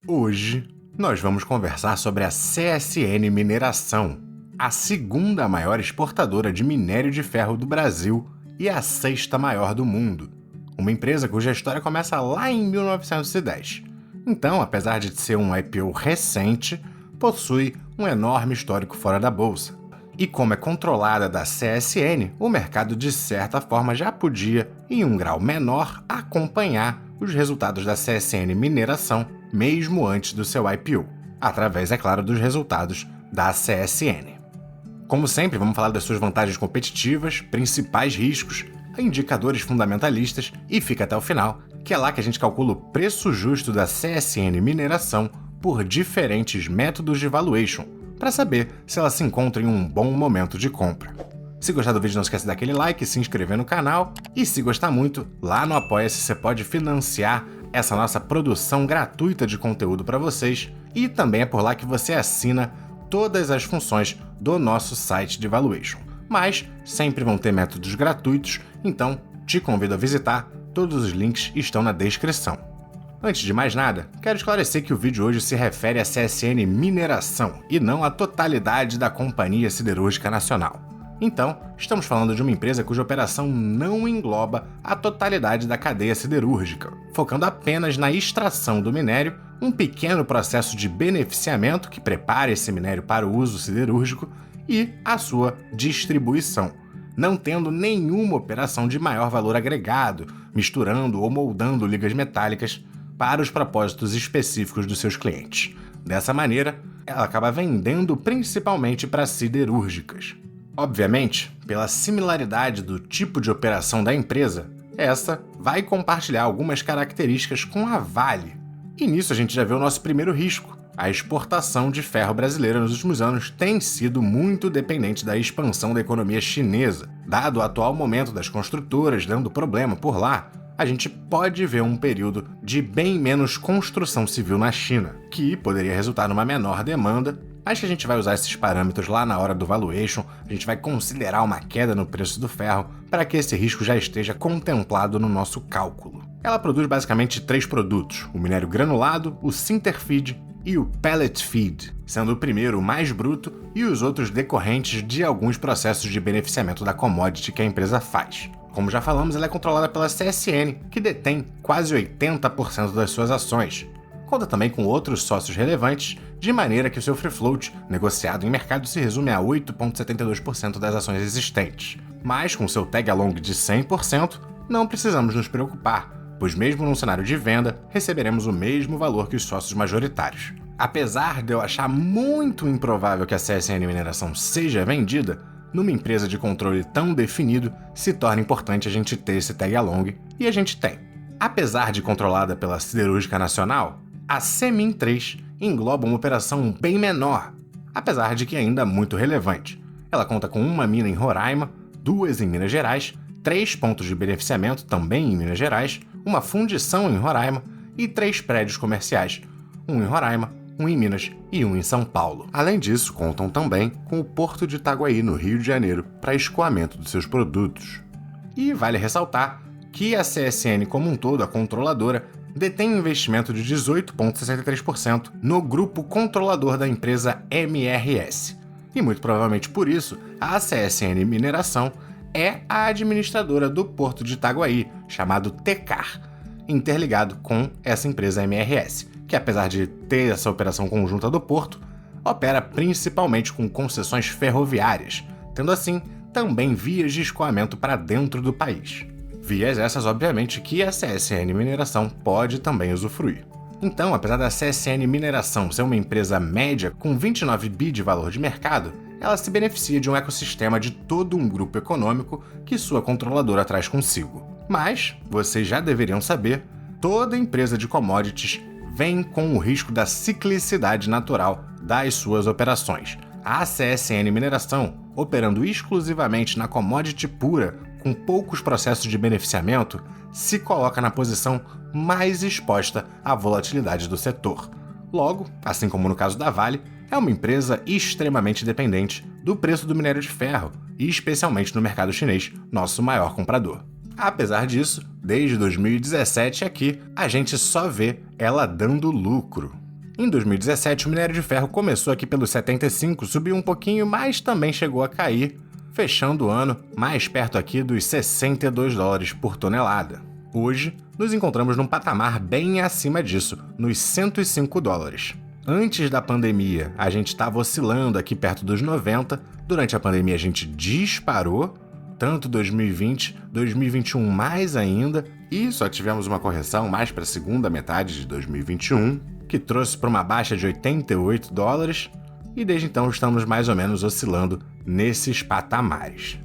Hoje, nós vamos conversar sobre a CSN Mineração, a segunda maior exportadora de minério de ferro do Brasil e a sexta maior do mundo. Uma empresa cuja história começa lá em 1910. Então, apesar de ser um IPO recente, possui um enorme histórico fora da bolsa. E como é controlada da CSN, o mercado de certa forma já podia, em um grau menor, acompanhar os resultados da CSN Mineração, mesmo antes do seu IPO, através, é claro, dos resultados da CSN. Como sempre, vamos falar das suas vantagens competitivas, principais riscos, indicadores fundamentalistas e fica até o final, que é lá que a gente calcula o preço justo da CSN Mineração por diferentes métodos de valuation, para saber se ela se encontra em um bom momento de compra. Se gostar do vídeo, não esquece de dar aquele like, se inscrever no canal e, se gostar muito, lá no Apoia-se você pode financiar essa nossa produção gratuita de conteúdo para vocês e também é por lá que você assina todas as funções do nosso site de valuation. Mas sempre vão ter métodos gratuitos, então te convido a visitar, todos os links estão na descrição. Antes de mais nada, quero esclarecer que o vídeo hoje se refere à CSN Mineração e não à totalidade da Companhia Siderúrgica Nacional. Então, estamos falando de uma empresa cuja operação não engloba a totalidade da cadeia siderúrgica, focando apenas na extração do minério, um pequeno processo de beneficiamento que prepara esse minério para o uso siderúrgico e a sua distribuição, não tendo nenhuma operação de maior valor agregado, misturando ou moldando ligas metálicas para os propósitos específicos dos seus clientes. Dessa maneira, ela acaba vendendo principalmente para siderúrgicas. Obviamente, pela similaridade do tipo de operação da empresa, essa vai compartilhar algumas características com a Vale. E nisso a gente já vê o nosso primeiro risco. A exportação de ferro brasileira nos últimos anos tem sido muito dependente da expansão da economia chinesa. Dado o atual momento das construtoras dando problema por lá, a gente pode ver um período de bem menos construção civil na China, que poderia resultar numa menor demanda. Acho que a gente vai usar esses parâmetros lá na hora do valuation, a gente vai considerar uma queda no preço do ferro para que esse risco já esteja contemplado no nosso cálculo. Ela produz basicamente 3 produtos, o minério granulado, o sinter feed e o pellet feed, sendo o primeiro o mais bruto e os outros decorrentes de alguns processos de beneficiamento da commodity que a empresa faz. Como já falamos, ela é controlada pela CSN, que detém quase 80% das suas ações. Conta também com outros sócios relevantes, de maneira que o seu free float, negociado em mercado, se resume a 8,72% das ações existentes. Mas com seu tag along de 100%, não precisamos nos preocupar, pois mesmo num cenário de venda, receberemos o mesmo valor que os sócios majoritários. Apesar de eu achar muito improvável que a CSN Mineração seja vendida, numa empresa de controle tão definido, se torna importante a gente ter esse tag along, e a gente tem. Apesar de controlada pela Siderúrgica Nacional, a Semin 3 engloba uma operação bem menor, apesar de que ainda muito relevante. Ela conta com uma mina em Roraima, 2 em Minas Gerais, 3 pontos de beneficiamento também em Minas Gerais, uma fundição em Roraima e 3 prédios comerciais, um em Roraima, um em Minas e um em São Paulo. Além disso, contam também com o Porto de Itaguaí, no Rio de Janeiro, para escoamento dos seus produtos. E vale ressaltar que a CSN como um todo, a controladora, detém um investimento de 18,63% no grupo controlador da empresa MRS. E muito provavelmente por isso, a CSN Mineração é a administradora do Porto de Itaguaí, chamado TECAR, interligado com essa empresa MRS, que apesar de ter essa operação conjunta do Porto, opera principalmente com concessões ferroviárias, tendo assim também vias de escoamento para dentro do país. Vias essas, obviamente, que a CSN Mineração pode também usufruir. Então, apesar da CSN Mineração ser uma empresa média com 29 bi de valor de mercado, ela se beneficia de um ecossistema de todo um grupo econômico que sua controladora traz consigo. Mas, vocês já deveriam saber, toda empresa de commodities vem com o risco da ciclicidade natural das suas operações. A CSN Mineração, operando exclusivamente na commodity pura, com poucos processos de beneficiamento, se coloca na posição mais exposta à volatilidade do setor. Logo, assim como no caso da Vale, é uma empresa extremamente dependente do preço do minério de ferro, e especialmente no mercado chinês, nosso maior comprador. Apesar disso, desde 2017 aqui, a gente só vê ela dando lucro. Em 2017, o minério de ferro começou aqui pelos 75, subiu um pouquinho, mas também chegou a cair, fechando o ano mais perto aqui dos $62 por tonelada. Hoje, nos encontramos num patamar bem acima disso, nos $105. Antes da pandemia, a gente estava oscilando aqui perto dos 90, durante a pandemia a gente disparou, tanto 2020, 2021 mais ainda, e só tivemos uma correção mais para a segunda metade de 2021, que trouxe para uma baixa de $88, e desde então estamos mais ou menos oscilando nesses patamares.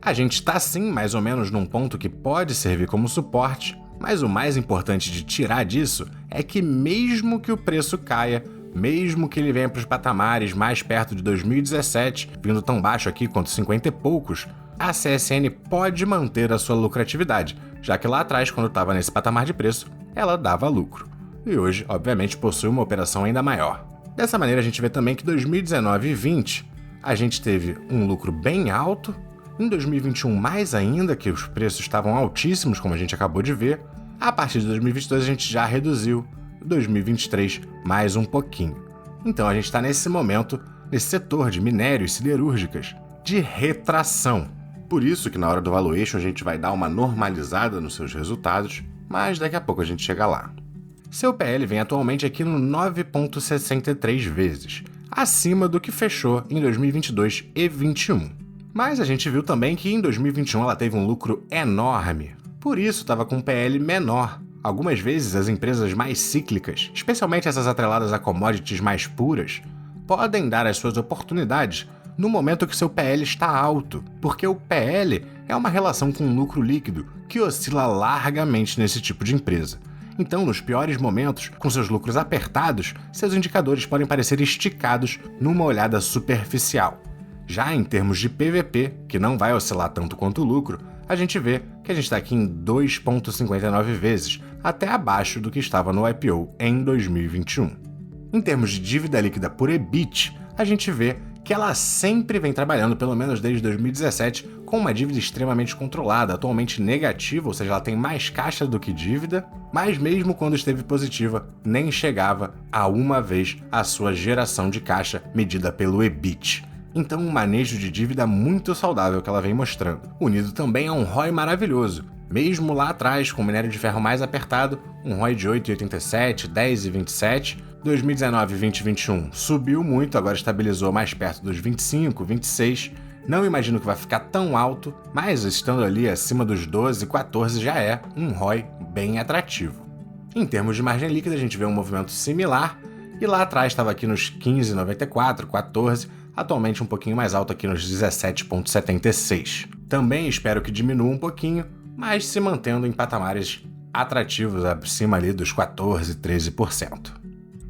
A gente está sim mais ou menos num ponto que pode servir como suporte, mas o mais importante de tirar disso é que mesmo que o preço caia, mesmo que ele venha para os patamares mais perto de 2017, vindo tão baixo aqui quanto 50 e poucos, a CSN pode manter a sua lucratividade, já que lá atrás, quando estava nesse patamar de preço, ela dava lucro. E hoje, obviamente, possui uma operação ainda maior. Dessa maneira, a gente vê também que 2019 e 2020 a gente teve um lucro bem alto, em 2021 mais ainda, que os preços estavam altíssimos, como a gente acabou de ver. A partir de 2022 a gente já reduziu, 2023 mais um pouquinho. Então a gente está nesse momento, nesse setor de minérios siderúrgicas, de retração. Por isso que na hora do valuation a gente vai dar uma normalizada nos seus resultados, mas daqui a pouco a gente chega lá. Seu PL vem atualmente aqui no 9,63 vezes, acima do que fechou em 2022 e 2021. Mas a gente viu também que em 2021 ela teve um lucro enorme, por isso estava com um PL menor. Algumas vezes as empresas mais cíclicas, especialmente essas atreladas a commodities mais puras, podem dar as suas oportunidades no momento que seu PL está alto, porque o PL é uma relação com lucro líquido que oscila largamente nesse tipo de empresa. Então, nos piores momentos, com seus lucros apertados, seus indicadores podem parecer esticados numa olhada superficial. Já em termos de PVP, que não vai oscilar tanto quanto o lucro, a gente vê que a gente está aqui em 2,59 vezes, até abaixo do que estava no IPO em 2021. Em termos de dívida líquida por EBIT, a gente vê que ela sempre vem trabalhando, pelo menos desde 2017, com uma dívida extremamente controlada, atualmente negativa, ou seja, ela tem mais caixa do que dívida, mas mesmo quando esteve positiva, nem chegava a uma vez a sua geração de caixa medida pelo EBIT. Então, um manejo de dívida muito saudável que ela vem mostrando, unido também a um ROI maravilhoso. Mesmo lá atrás, com o minério de ferro mais apertado, um ROI de 8,87, 10,27, 2019, 20 e 21 subiu muito, agora estabilizou mais perto dos 25, 26. Não imagino que vai ficar tão alto, mas estando ali acima dos 12, 14 já é um ROI bem atrativo. Em termos de margem líquida, a gente vê um movimento similar, e lá atrás estava aqui nos 15,94, 14, atualmente um pouquinho mais alto aqui nos 17,76. Também espero que diminua um pouquinho, mas se mantendo em patamares atrativos acima ali dos 14, 13%.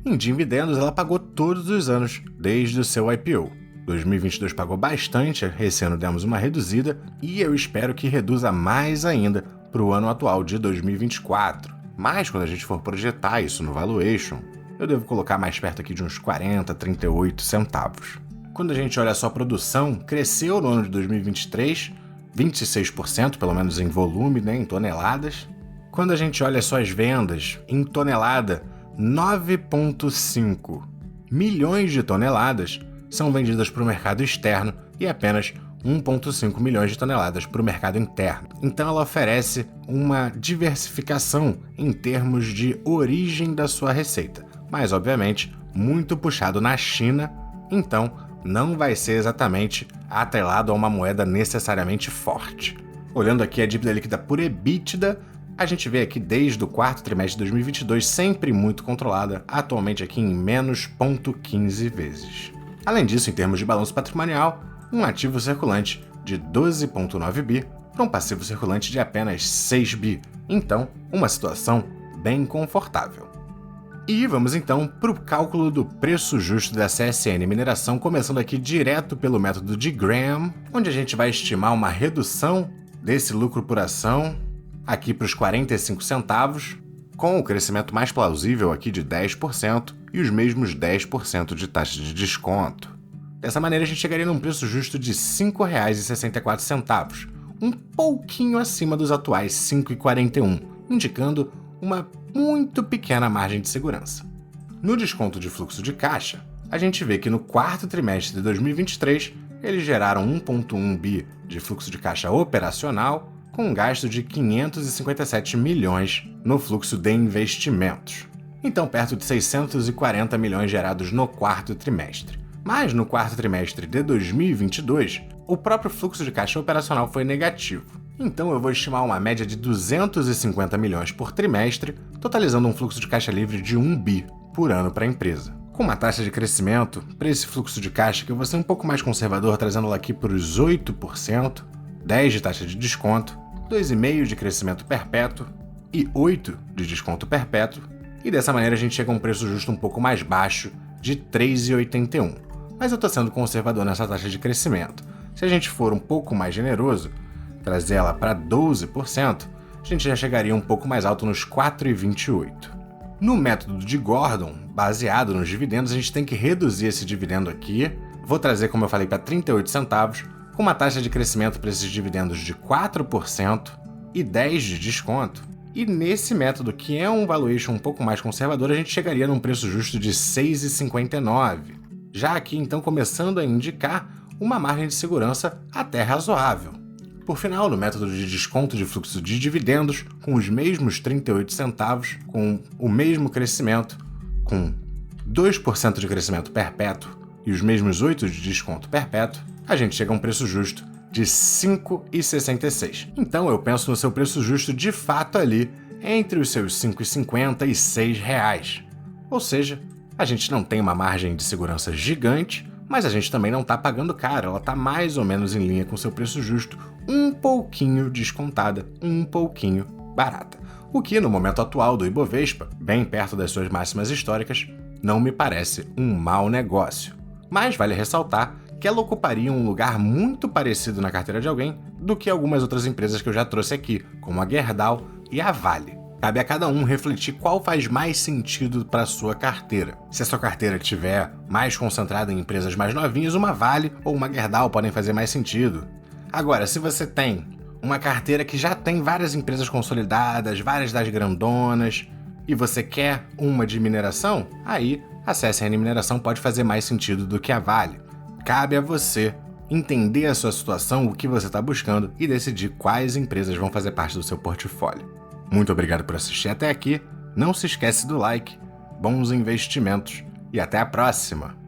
Em dividendos, ela pagou todos os anos, desde o seu IPO. 2022 pagou bastante, esse ano demos uma reduzida, e eu espero que reduza mais ainda para o ano atual de 2024. Mas quando a gente for projetar isso no valuation, eu devo colocar mais perto aqui de uns 40, 38 centavos. Quando a gente olha só a produção, cresceu no ano de 2023, 26%, pelo menos em volume, né, em toneladas. Quando a gente olha só as vendas, em tonelada, 9,5 milhões de toneladas são vendidas para o mercado externo e apenas 1,5 milhões de toneladas para o mercado interno. Então ela oferece uma diversificação em termos de origem da sua receita, mas obviamente muito puxado na China, então não vai ser exatamente atrelado a uma moeda necessariamente forte. Olhando aqui a dívida líquida por EBITDA, a gente vê aqui desde o quarto trimestre de 2022 sempre muito controlada, atualmente aqui em menos 0,15 vezes. Além disso, em termos de balanço patrimonial, um ativo circulante de 12,9 bi para um passivo circulante de apenas 6 bi. Então, uma situação bem confortável. E vamos então para o cálculo do preço justo da CSN Mineração, começando aqui direto pelo método de Graham, onde a gente vai estimar uma redução desse lucro por ação aqui para os 45 centavos, com o crescimento mais plausível aqui de 10% e os mesmos 10% de taxa de desconto. Dessa maneira a gente chegaria num preço justo de R$ 5,64, um pouquinho acima dos atuais R$ 5,41, indicando uma muito pequena margem de segurança. No desconto de fluxo de caixa, a gente vê que no quarto trimestre de 2023, eles geraram 1,1 bi de fluxo de caixa operacional, com um gasto de 557 milhões no fluxo de investimentos. Então, perto de 640 milhões gerados no quarto trimestre. Mas no quarto trimestre de 2022, o próprio fluxo de caixa operacional foi negativo. Então eu vou estimar uma média de 250 milhões por trimestre, totalizando um fluxo de caixa livre de 1 bi por ano para a empresa. Com uma taxa de crescimento para esse fluxo de caixa que eu vou ser um pouco mais conservador, trazendo ela aqui para os 8%, 10% de taxa de desconto, 2,5% de crescimento perpétuo e 8% de desconto perpétuo, e dessa maneira a gente chega a um preço justo um pouco mais baixo de 3,81. Mas eu estou sendo conservador nessa taxa de crescimento. Se a gente for um pouco mais generoso, trazer ela para 12%, a gente já chegaria um pouco mais alto nos 4,28. No método de Gordon, baseado nos dividendos, a gente tem que reduzir esse dividendo aqui. Vou trazer, como eu falei, para 38 centavos, com uma taxa de crescimento para esses dividendos de 4% e 10% de desconto. E nesse método, que é um valuation um pouco mais conservador, a gente chegaria num preço justo de 6,59. Já aqui, então, começando a indicar uma margem de segurança até razoável. Por final, no método de desconto de fluxo de dividendos, com os mesmos 38 centavos, com o mesmo crescimento, com 2% de crescimento perpétuo e os mesmos 8% de desconto perpétuo, a gente chega a um preço justo de 5,66. Então eu penso no seu preço justo de fato ali, entre os seus 5,50 e 6 reais. Ou seja, a gente não tem uma margem de segurança gigante, mas a gente também não está pagando caro, ela está mais ou menos em linha com seu preço justo, um pouquinho descontada, um pouquinho barata. O que, no momento atual do Ibovespa, bem perto das suas máximas históricas, não me parece um mau negócio. Mas vale ressaltar que ela ocuparia um lugar muito parecido na carteira de alguém do que algumas outras empresas que eu já trouxe aqui, como a Gerdau e a Vale. Cabe a cada um refletir qual faz mais sentido para a sua carteira. Se a sua carteira estiver mais concentrada em empresas mais novinhas, uma Vale ou uma Gerdau podem fazer mais sentido. Agora, se você tem uma carteira que já tem várias empresas consolidadas, várias das grandonas, e você quer uma de mineração, aí a CSN Mineração pode fazer mais sentido do que a Vale. Cabe a você entender a sua situação, o que você está buscando e decidir quais empresas vão fazer parte do seu portfólio. Muito obrigado por assistir até aqui, não se esquece do like, bons investimentos e até a próxima!